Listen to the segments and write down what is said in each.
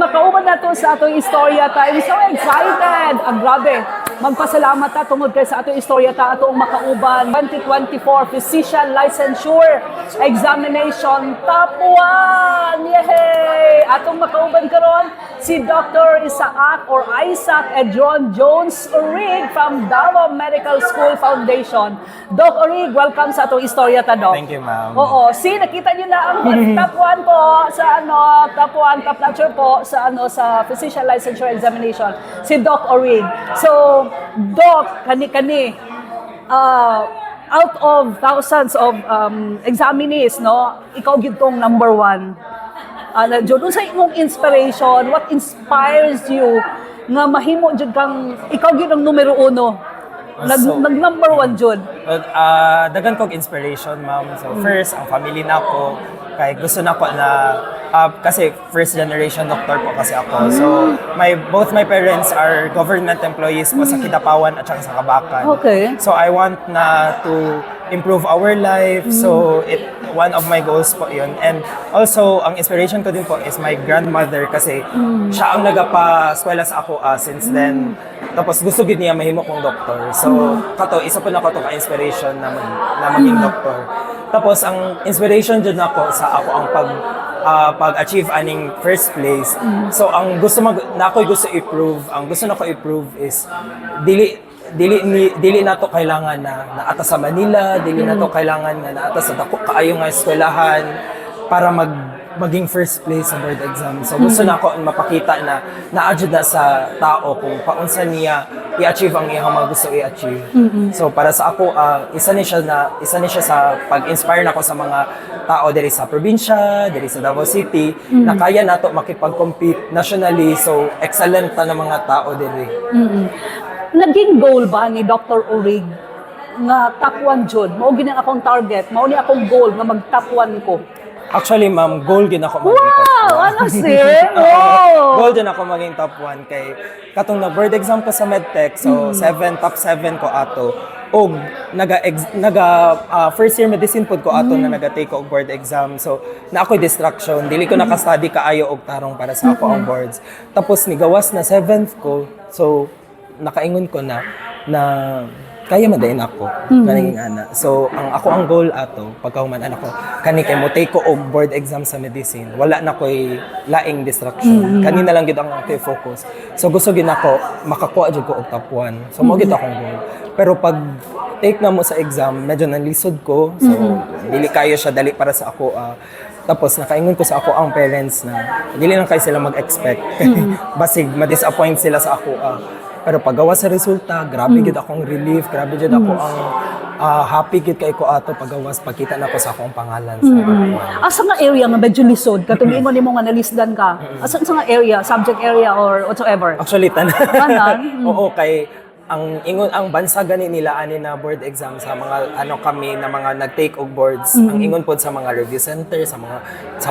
Makauban na to sa atong istorya ta. I'm so excited! Ang grabe. Magpasalamat ta tungod kay sa atong istorya ta atong makauban 2024 Physician Licensure Examination Top 1! Yay! Atong makauban karon si Dr. Isaac Edron Jones Orig from Davao Medical School Foundation. Doc Orig, welcome sa atong istorya ta, Doc. Thank you, ma'am. Oo, nakita niyo na ang top 1 po sa top 1, top notcher po sa Physician Licensure Examination, si Doc Orig. So, Doc, kani out of thousands of examinees, no, ikaw gitong number 1. Jud sa imong inspiration, what inspires you nga mahimo jud kang ikaw gid ang numero 1? Nag number 1 jud. Dagan kong inspiration, ma'am. So first, ang family na ako, kay gusto na ko na kasi first generation doctor po kasi ako. So both my parents are government employees po sa Kidapawan at saka sa Kabakan. Okay. So I want na to improve our life. So one of my goals po yun. And also, ang inspiration ko din po is my grandmother kasi siya ang nagapa-eskwela sa ako since then. Tapos gusto gid niya mahimo kong doktor. So isa po na ko to ka-inspiration na maging doktor. Tapos ang inspiration dyan ako sa ako ang pag-achieve aning first place. So ang gusto na ko i-prove is dili na to kailangan na naata sa Manila, dili na to kailangan na naata sa dako kaayo nga eskwelahan para maging first place sa board exam. So gusto na ako mapakita na na-adjud na sa tao kung paunsa niya i-achieve ang iyang mga gusto i-achieve. So para sa ako, isa ni siya sa pag-inspire nako sa mga tao diri sa probinsya, diri sa Davao City, na kaya nato makipag-compete nationally. So excellent ta na mga tao diri. Naging goal ba ni Dr. Orig nga top 1 jud? Mao gini akong target, mao ni akong goal nga mag top 1 ko. Actually, ma'am, goal din ako maging top 1. Wow! Ano wow! Goal din ako maging top 1 kay katong nag-board exam ko sa MedTech, so top 7 ko ato. Og first year medicine pod ko ato na naga-take og board exam. So na ako'y distraction, dili ko naka-study kaayo og tarong para sa ako ang boards. Tapos nigawas na 7th ko. So nakaingon ko na kaya madayon ako kanang ana. So ang goal ato pagkahuman ako kani kay mo take ko og board exam sa medicine. Wala na koy laing distraction. Kani na lang gid ang ako'y focus. So gusto gid ako makakuha jud ko og top 1. So mo gid akong goal. Pero pag take na mo sa exam, medyo nalisod ko. So dili kayo siya dali para sa ako. Tapos nakaingon ko sa ako ang parents na dili lang kay sila mag-expect. Basig ma-disappoint sila sa ako. Pero paggawa sa resulta, grabe gid akong relief, grabe gid ako ang happy gid kay ko ato paggawas pagkita na ko sa akong pangalan sa Asa nga area nga medyo lisod katong ingon nimo nga nalisdan ka? Asa nga area, subject area or whatsoever? Actually Tanan? Oo, kay ang bansa gani nila ani na board exam sa mga kami na mga nag-take og boards. Ang ingon pod sa mga review center, sa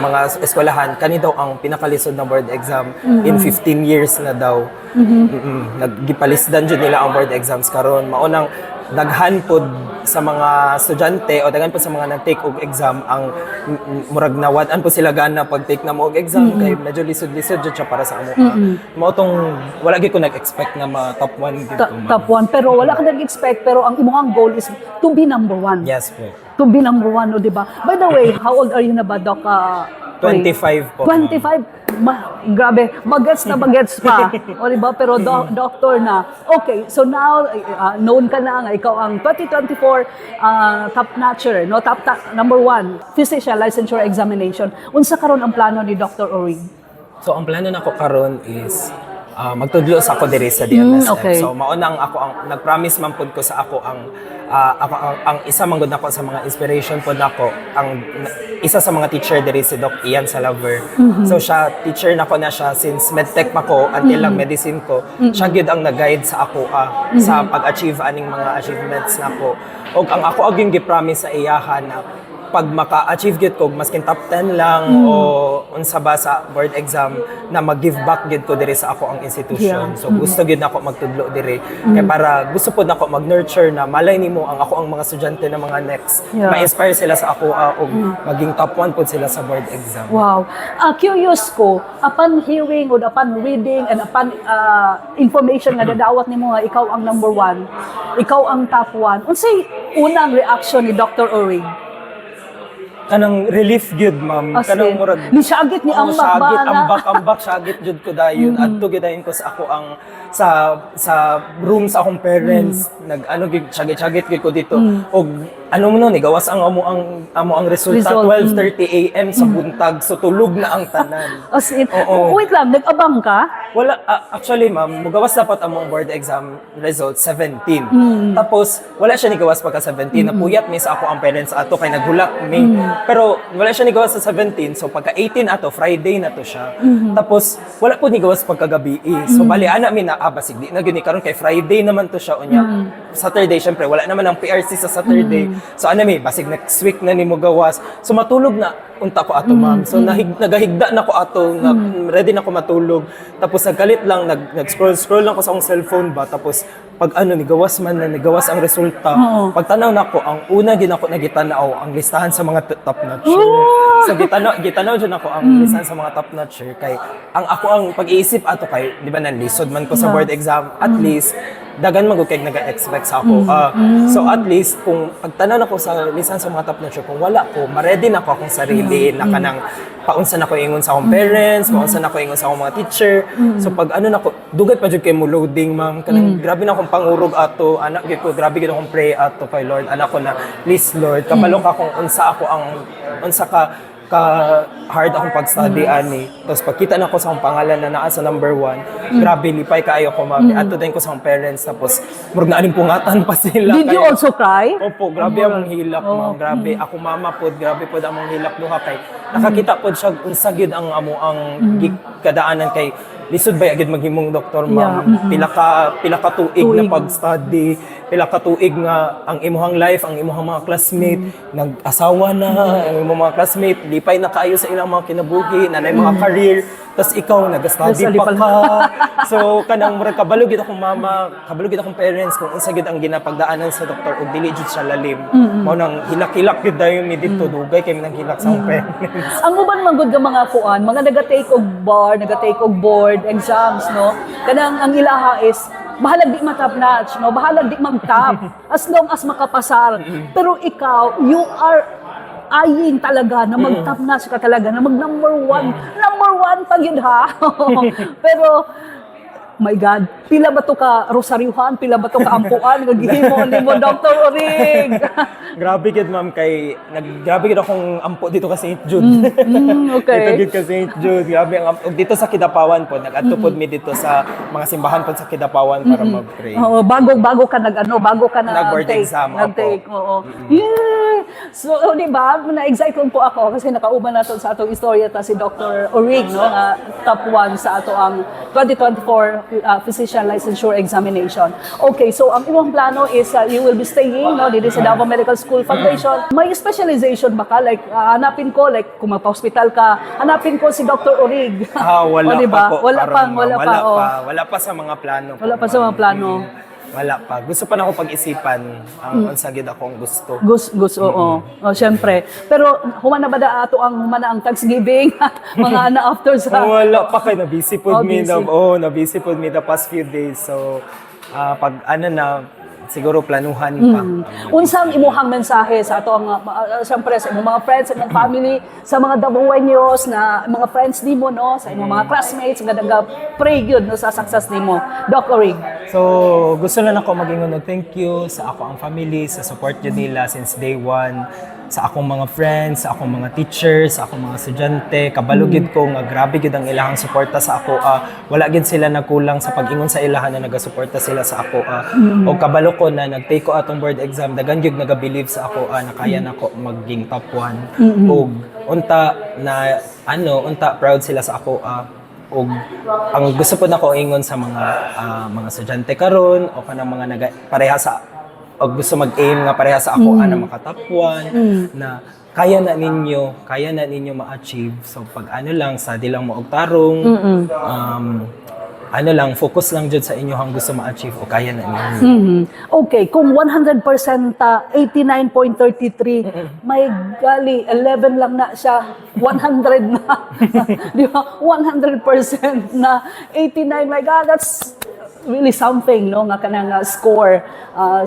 mga eskwelahan kani daw ang pinakalisod na board exam in 15 years na daw. Nagipalisdan jud nila ang board exams karon. Maunang daghan pod sa mga estudyante o daghan pod sa mga nag-take og exam ang murag nawad-an po sila gana pag-take na mo og exam kay medyo lisod-lisod jud siya para sa amo. Mao tong wala gyud ko nag-expect na top 1 gid ko. Top 1 pero wala ka nag-expect pero ang imong goal is to be number 1. Yes po. To be number 1, o diba? By the way, how old are you na ba, Doc? 25 po. 25? Grabe, bagets pa. O diba? Pero doctor na. Okay, so now, known ka na nga, ikaw ang 2024 top notcher, no? Number 1, Physician Licensure Examination. Unsa karon ang plano ni Dr. Orig? So, ang plano nako karon is magtudlo sa ako diri sa DMSF. Okay. So maunang ako ang nag-promise man pud ko sa ako ang isa man gud nako sa mga inspiration pud nako ang isa sa mga teacher diri si Doc Ian Salaver. So siya teacher nako na siya since medtech pa ko until lang medicine ko. Siya gyud ang nag-guide sa ako sa pag-achieve aning mga achievements nako. Og ang ako aging gi-promise sa iyahan na pag maka-achieve gyud ko maskin top 10 lang o unsa ba sa board exam na mag-give back gyud ko diri sa ako ang institution. So gusto gyud nako magtudlo diri kay para gusto pod nako mag-nurture na malay nimo ang ako ang mga estudyante na mga next ma-inspire sila sa ako og maging top 1 pod sila sa board exam. Wow. Curious ko, upon hearing or upon reading and upon information nga dadawat nimo nga ikaw ang number 1, ikaw ang top 1. Unsay unang reaction ni Dr. Orig? Kanang relief gyud ma'am, As kanang in, murag ni syagit ni ambak ba syagit, na? ambak syagit jud ko dayon adto gyud dayon ko sa ako ang sa room sa akong parents nag ano gyud syagit gyud ko dito og ano mo nun gawas ang amo ang resulta Result. 12:30 AM sa buntag so tulog na ang tanan. As in, Oo. wait lang, nag-abang ka? Wala, actually ma'am, mugawas dapat ang mong board exam result 17. Tapos, wala siya ni gawas pagka 17. Napuyat mi sa ako ang parents ato kay naghulak mi. Pero, wala siya ni gawas sa 17. So, pagka 18 ato, Friday na to siya. Tapos, wala po ni gawas pagka gabi. So, bali, ana mi na, basig, di na gini karon kay Friday naman to siya. Unya, Saturday, syempre, wala naman ang PRC sa Saturday. So, ano mi, basig next week na ni mo gawas. So, matulog na unta ko ato ma'am. So nagahigda na ko ato, ready na ko matulog. Tapos nagkalit lang, nag-scroll lang ko sa akong cellphone ba. Tapos pag ano, nigawas man na nigawas ang resulta. Pagtanaw na ko, ang una ginako na gitanaw ang listahan sa mga top notcher. So gitanaw dyan ako ang listahan sa mga top notcher. Kay ang ako ang pag-iisip ato kay, di ba nanlisod man ko sa board exam, at least dagan magud kay naga-expect sa ako. So at least kung pagtanan ako sa lisan sa mga top notcher, kung wala ko, ma-ready na ko akong sarili na kanang paunsa na ko ingon sa akong parents, paunsa na ko ingon sa akong mga teacher. So pag ano na ko, dugay pa jud kay mo loading ma'am, kanang grabe na akong pangurog ato, anak gyud ko, grabe gyud akong pray ato kay Lord. Anak ko na, please Lord, kabalo ka kung unsa ako ang unsa ka hard akong pag-study ani. Tapos pagkita na ko sa akong pangalan na naa sa number 1, grabe lipay kaayo ko ma'am. Ato din ko sa akong parents tapos murag na alimpungatan pa sila. Did you also cry? Opo, grabe among hilak ma'am. Grabe ako mama pod, grabe pod among hilak duha kay nakakita pod siya unsa gyud ang amo ang kadaanan kay lisod ba agad maghimong doktor ma'am. Pila ka tuig na pag-study, pila ka tuig nga ang imuhang life, ang imuhang mga classmate nag-asawa na, ang imuhang mga classmate lipay na kaayo sa ilang mga kinabuhi, nanay mga career, tas ikaw nag-study pa ka. So kanang murag kabalo gid akong mama, kabalo gid akong parents kung unsa gid ang ginapagdaanan sa doktor ug dili jud siya lalim. Mao nang hilak-hilak gid dayon mi dito dugay kay nang hilak sa akong parents. Ang uban man gud nga mga kuan, mga naga-take og bar, naga-take og board exams, no. Kanang ang ilaha is bahalag di matap notch, no. Bahalag di mag-top as long as makapasar. Pero ikaw, you are eyeing talaga na mag-top notch ka talaga, na mag-number 1. Number 1 pag yun ha. Pero my God, pila ba to ka rosaryuhan, pila ba to ka ampuan, gagihimo ni mo Dr. Orig. Grabe gid ma'am kay grabe gid akong ampo dito ka St. Jude. Okay. Dito gid ka St. Jude. Grabe ang dito sa Kidapawan po, nag-adto pod mi dito sa mga simbahan pod sa Kidapawan para mag-pray. Oo, bago ka bago ka na Nag-board exam, nag-take, oo. Yeah. So, di ba, na-excite lang po ako kasi nakauban nato sa atong istorya ta si Dr. Orig, no, nga top 1 sa ato ang 2024 physician licensure examination. Okay, so ang imong plano is you will be staying, no, dito sa Davao Medical School Foundation. May specialization ba ka? Like, hanapin ko, like, kung magpa-hospital ka, hanapin ko si Dr. Orig. Wala o, diba? pa po. Wala Wala pa sa mga plano. Wala pa sa mga plano. Wala pa. Gusto pa na ako pag-isipan ang unsa gid akong gusto. Gusto, oo. Oh, syempre. Pero humana ba da ato ang humana ang Thanksgiving? Mga na after sa Wala pa kay na-busy pod mi busy. na-busy pod mi the past few days. So pag ano na siguro planuhan pa. Unsang imuhang mensahe sa ato ang syempre sa imong mga friends, sa imong family, sa mga Davaoenos na mga friends nimo, no, sa imong mga classmates nga nag-pray gyud no sa success nimo. Doc Orig. So, gusto lang ako mag-ingon og thank you sa ako ang family, sa support yun nila since day one, sa akong mga friends, sa akong mga teachers, sa akong mga estudyante. Kabalo gid ko nga grabe gid ang ilahang suporta sa ako. Wala gid sila nagkulang sa pag-ingon sa ilahan na nagasuporta sila sa ako. O kabalo ko na nag-take ko atong board exam, dagan gyud naga-believe sa ako na kaya nako maging top 1. Og unta na unta proud sila sa ako. Og ang gusto po nako ingon sa mga estudyante karon o kanang mga pareha sa og gusto mag-aim nga pareha sa ako na maka top 1 na kaya na ninyo ma-achieve. So pag ano lang, study lang mo og tarong, ano lang, focus lang jud sa inyo hang gusto ma-achieve o kaya na ninyo. Okay, kung 100% 89.33, may gali, 11 lang na siya, 100 na. Di ba? 100% na 89, my God, that's really something, no, nga kanang score.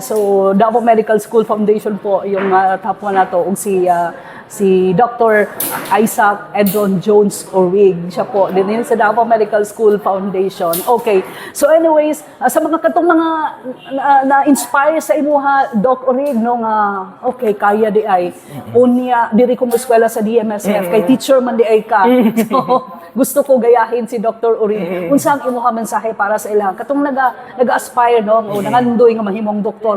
So Davao Medical School Foundation po yung top one na to, ug si Dr. Isaac Edron Jones Orig. Siya po din yun sa Davao Medical School Foundation. Okay. So anyways, sa mga katong mga na-inspire sa imuha, Doc Orig, no, nga okay, kaya di ay unya diri ko mo eskwela sa DMSF kay teacher man di ay ka. So gusto ko gayahin si Dr. Orig. Unsa ang imuha mensahe para sa ilang katong naga-aspire, no, o nangandoy nga mahimong doktor,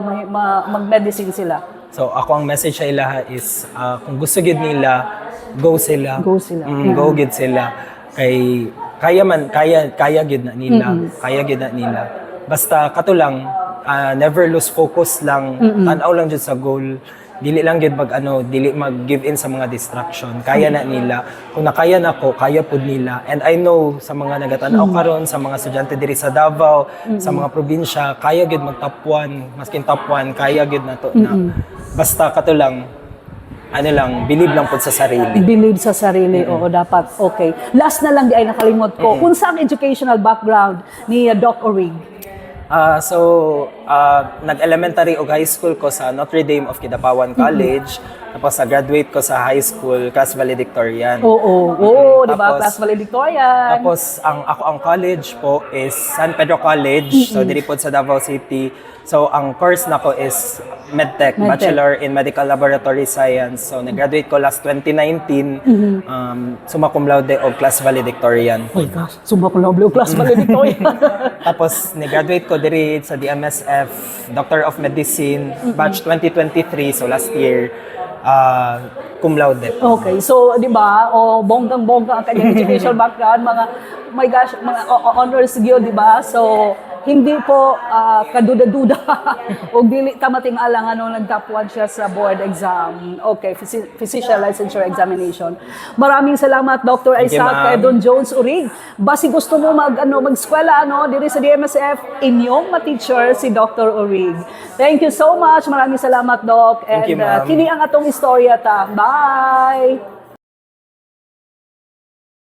mag-medicine sila. So ako ang message sa ilaha is kung gusto gid nila, go sila. Go sila. Go gid sila. Kay kaya gid na nila. Kaya gid na nila. Basta kato lang, never lose focus lang. Tan-aw lang jud sa goal. Dili lang gid dili mag-give in sa mga distraction. Kaya na nila. Kung nakaya nako, kaya pud nila. And I know sa mga nagatanaw karon, sa mga estudyante diri sa Davao, sa mga probinsya, kaya gid mag top 1, maskin top 1, kaya gid na to na. Basta kato lang, believe lang pud sa sarili. Believe sa sarili, oo, dapat. Okay. Last na lang di ay nakalimot ko. Unsa ang educational background ni Doc Orig? Nag-elementary o high school ko sa Notre Dame of Kidapawan College. Tapos graduate ko sa high school, Class Valedictorian. Oo, di ba? Class Valedictorian. Tapos ang college po is San Pedro College. So diri po sa Davao City. So ang course nako is Medtech, Bachelor in Medical Laboratory Science. So nag-graduate ko last 2019. Summa cum laude o Class Valedictorian. Oh my gosh, summa cum laude o Class Valedictorian. Tapos nag-graduate ko diri sa DMSF, Doctor of Medicine, batch 2023, so last year, cum laude. Okay, so di ba, bonggang-bongga ang kanyang educational background, my gosh, mga honors gyud, di ba? So hindi po kaduda-duda o dili ta mating-alang nag-top 1 siya sa board exam. Okay, physician licensure examination. Maraming salamat Dr. Isaac Edron Jones Orig. Basi gusto mo mag-eskwela diri sa DMSF, inyong ma-teacher si Dr. Orig. Thank you so much. Maraming salamat, Doc. And Thank you, ma'am. kini ang atong istorya ta. Bye.